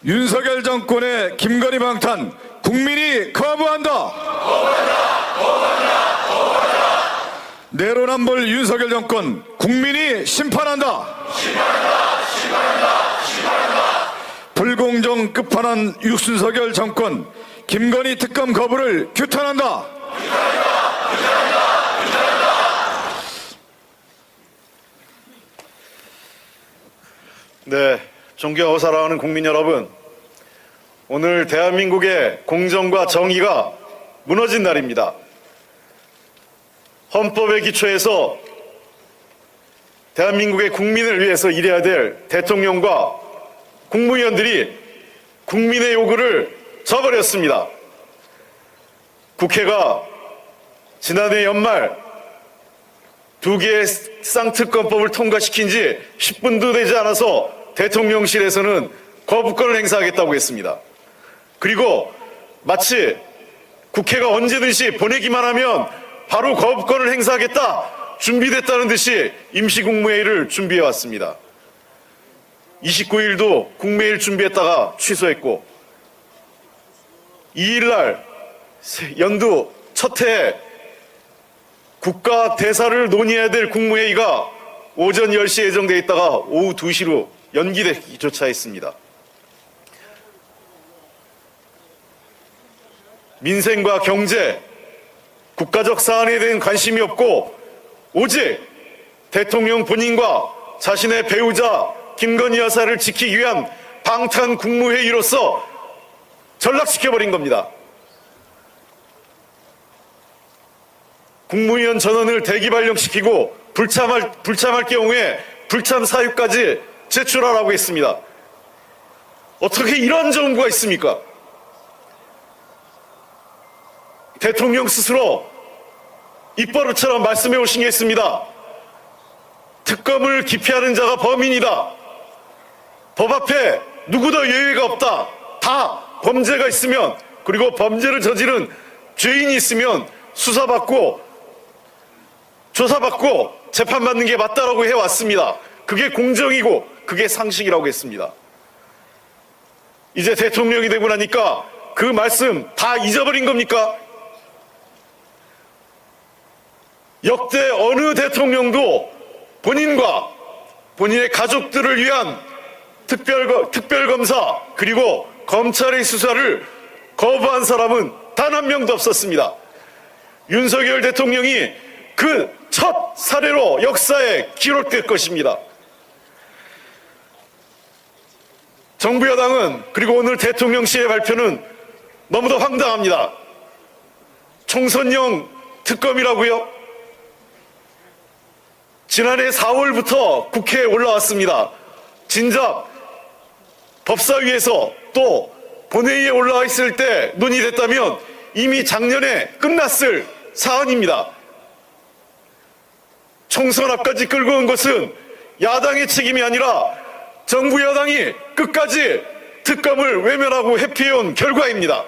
윤석열 정권의 김건희 방탄 국민이 거부한다. 내로남불 윤석열 정권 국민이 심판한다. 불공정 끝판왕 윤석열 정권 김건희 특검 거부를 규탄한다. 네, 존경하고 사랑하는 국민 여러분, 오늘 대한민국의 공정과 정의가 무너진 날입니다. 헌법의 기초에서 대한민국의 국민을 위해서 일해야 될 대통령과 국무위원들이 국민의 요구를 저버렸습니다. 국회가 지난해 연말 두 개의 쌍특검법을 통과시킨 지 10분도 되지 않아서 대통령실에서는 거부권을 행사하겠다고 했습니다. 그리고 마치 국회가 언제든지 보내기만 하면 바로 거부권을 행사하겠다, 준비됐다는 듯이 임시국무회의를 준비해왔습니다. 29일도 국무회의를 준비했다가 취소했고 2일날 연두 첫 해에 국가 대사를 논의해야 될 국무회의가 오전 10시에 예정되어 있다가 오후 2시로 연기되기조차 했습니다. 민생과 경제, 국가적 사안에 대한 관심이 없고 오직 대통령 본인과 자신의 배우자 김건희 여사를 지키기 위한 방탄 국무회의로서 전락시켜버린 겁니다. 국무위원 전원을 대기 발령시키고 불참할 경우에 불참 사유까지 제출하라고 했습니다. 어떻게 이런 정부가 있습니까? 대통령 스스로 입버릇처럼 말씀해 오신 게 있습니다. 특검을 기피하는 자가 범인이다. 법 앞에 누구도 예외가 없다. 다 범죄가 있으면, 그리고 범죄를 저지른 죄인이 있으면 수사받고 조사받고 재판받는 게 맞다라고 해왔습니다. 그게 공정이고 그게 상식이라고 했습니다. 이제 대통령이 되고 나니까 그 말씀 다 잊어버린 겁니까? 역대 어느 대통령도 본인과 본인의 가족들을 위한 특별검사 그리고 검찰의 수사를 거부한 사람은 단 한 명도 없었습니다. 윤석열 대통령이 그 첫 사례로 역사에 기록될 것입니다. 정부 여당은, 그리고 오늘 대통령실의 발표는 너무도 황당합니다. 총선용 특검이라고요? 지난해 4월부터 국회에 올라왔습니다. 진작 법사위에서 또 본회의에 올라와 있을 때 논의됐다면 이미 작년에 끝났을 사안입니다. 총선 앞까지 끌고 온 것은 야당의 책임이 아니라 정부 여당이 끝까지 특검을 외면하고 회피해온 결과입니다.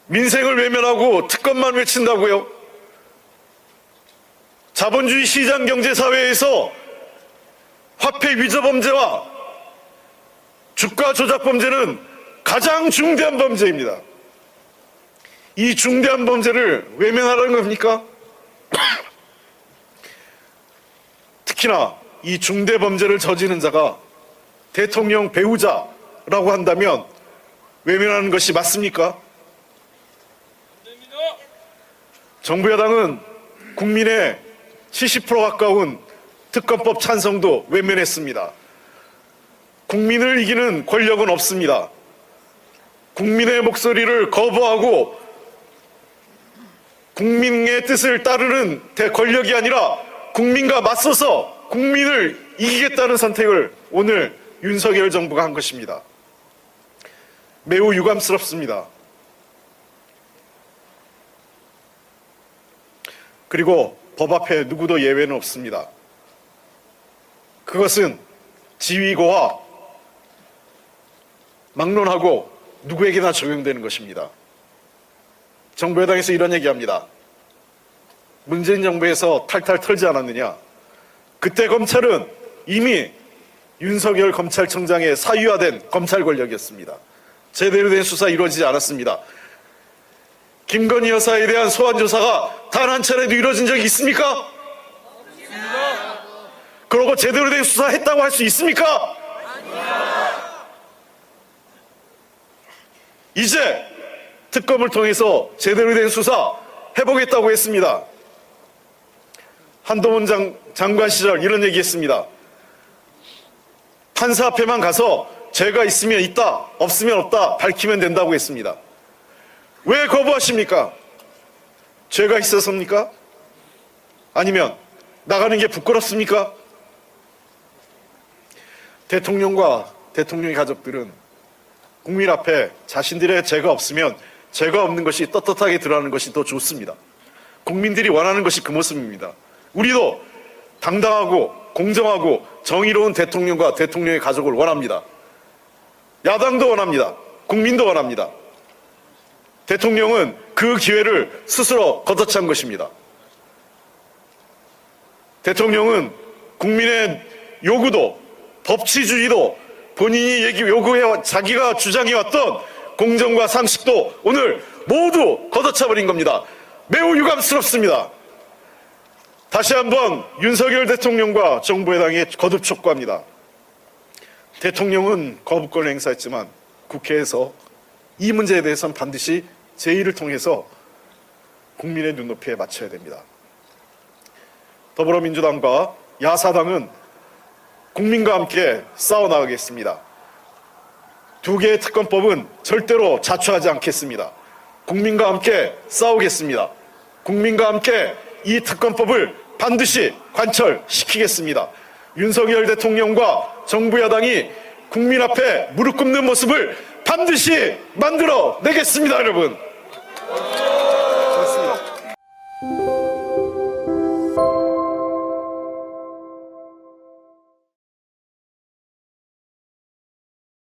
민생을 외면하고 특검만 외친다고요? 자본주의 시장 경제 사회에서 화폐 위조 범죄와 주가 조작 범죄는 가장 중대한 범죄입니다. 이 중대한 범죄를 외면하라는 겁니까? 특히나 이 중대 범죄를 저지른 자가 대통령 배우자라고 한다면 외면하는 것이 맞습니까? 정부 여당은 국민의 70% 가까운 특검법 찬성도 외면했습니다. 국민을 이기는 권력은 없습니다. 국민의 목소리를 거부하고 국민의 뜻을 따르는 권력이 아니라 국민과 맞서서 국민을 이기겠다는 선택을 오늘 윤석열 정부가 한 것입니다. 매우 유감스럽습니다. 그리고 법 앞에 누구도 예외는 없습니다. 그것은 지위고와 막론하고 누구에게나 적용되는 것입니다. 정부 여당에서 이런 얘기합니다. 문재인 정부에서 탈탈 털지 않았느냐. 그때 검찰은 이미 윤석열 검찰청장의 사유화된 검찰 권력이었습니다. 제대로 된 수사 이루어지지 않았습니다. 김건희 여사에 대한 소환 조사가 단 한 차례도 이루어진 적이 있습니까? 그러고 제대로 된 수사 했다고 할 수 있습니까? 이제 특검을 통해서 제대로 된 수사 해보겠다고 했습니다. 한동훈 장관 시절 이런 얘기했습니다. 판사 앞에만 가서 죄가 있으면 있다, 없으면 없다 밝히면 된다고 했습니다. 왜 거부하십니까? 죄가 있어서입니까? 아니면 나가는 게 부끄럽습니까? 대통령과 대통령의 가족들은 국민 앞에 자신들의 죄가 없으면 죄가 없는 것이 떳떳하게 드러나는 것이 더 좋습니다. 국민들이 원하는 것이 그 모습입니다. 우리도 당당하고 공정하고 정의로운 대통령과 대통령의 가족을 원합니다. 야당도 원합니다. 국민도 원합니다. 대통령은 그 기회를 스스로 걷어찬 것입니다. 대통령은 국민의 요구도 법치주의도 본인이 요구해 자기가 주장해왔던 공정과 상식도 오늘 모두 걷어차버린 겁니다. 매우 유감스럽습니다. 다시 한번 윤석열 대통령과 정부 여당에 거듭 촉구합니다. 대통령은 거부권을 행사했지만 국회에서 이 문제에 대해서는 반드시 제의를 통해서 국민의 눈높이에 맞춰야 됩니다. 더불어민주당과 야사당은 국민과 함께 싸워나가겠습니다. 두 개의 특검법은 절대로 자초하지 않겠습니다. 국민과 함께 싸우겠습니다. 국민과 함께 이 특검법을 반드시 관철시키겠습니다. 윤석열 대통령과 정부 여당이 국민 앞에 무릎 꿇는 모습을 반드시 만들어내겠습니다, 여러분.